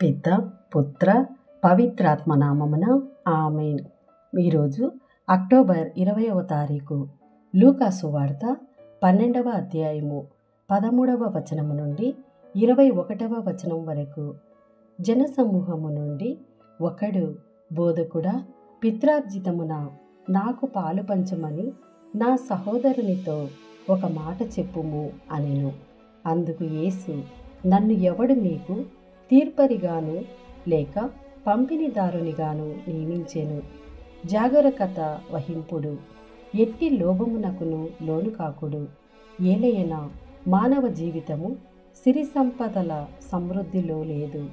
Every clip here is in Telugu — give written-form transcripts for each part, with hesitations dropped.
పిత పుత్ర పవిత్రాత్మ నామమున ఆమేన్. ఈరోజు అక్టోబర్ 20వ తారీఖు. లూకా సువార్త 12వ అధ్యాయము 13వ వచనము నుండి 21వ వచనం వరకు. జనసమూహము నుండి ఒకడు, బోధకుడా, పిత్రార్జితమున నాకు పాలు పంచమని నా సహోదరునితో ఒక మాట చెప్పుము అనెను. అందుకు యేసు, నన్ను ఎవడు మీకు తీర్పరిగాను లేక పంపిణీదారునిగాను నియమించెను? జాగరూకత వహింపుడు, ఎట్టి లోభమునకును లోను కాకుడు. ఏలయన మానవ జీవితము సిరి సంపదల సమృద్ధిలో లేదు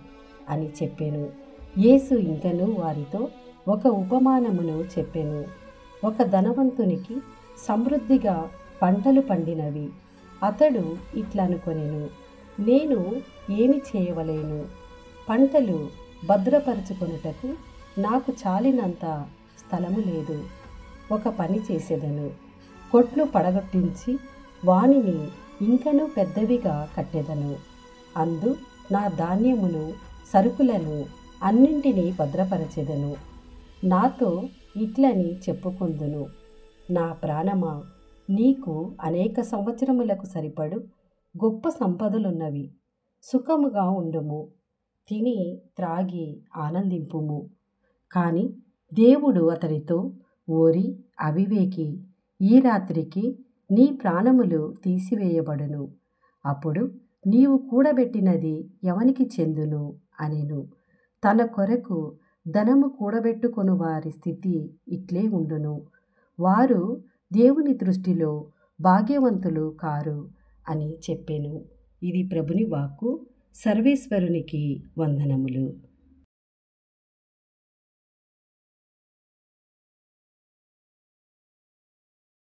అని చెప్పెను. యేసు ఇంకనూ వారితో ఒక ఉపమానమును చెప్పెను. ఒక ధనవంతునికి సమృద్ధిగా పంటలు పండినవి. అతడు ఇట్లనుకొనెను, నేను ఏమి చేయవలేను? పంటలు భద్రపరచుకొనుటకు నాకు చాలినంత స్థలము లేదు. ఒక పని చేసేదను, కొట్లు పడగొట్టించి వానిని ఇంకనూ పెద్దవిగా కట్టెదను. అందు నా ధాన్యమును సరుకులను అన్నింటినీ భద్రపరచెదను. నాతో ఇట్లని చెప్పుకొందును, నా ప్రాణమా, నీకు అనేక సంవత్సరములకు సరిపడు గొప్ప సంపదలున్నవి. సుఖముగా ఉండుము, తిని త్రాగి ఆనందింపుము. కాని దేవుడు అతనితో, ఓరి అవివేకి, ఈ రాత్రికి నీ ప్రాణములు తీసివేయబడును. అప్పుడు నీవు కూడబెట్టినది ఎవనికి చెందును అనెను. తన కొరకు ధనము కూడబెట్టుకొను వారి స్థితి ఇట్లే ఉండును. వారు దేవుని దృష్టిలో భాగ్యవంతులు కారు అని చెప్పెను. ఇది ప్రభుని వాక్కు. సర్వేశ్వరునికి వందనములు.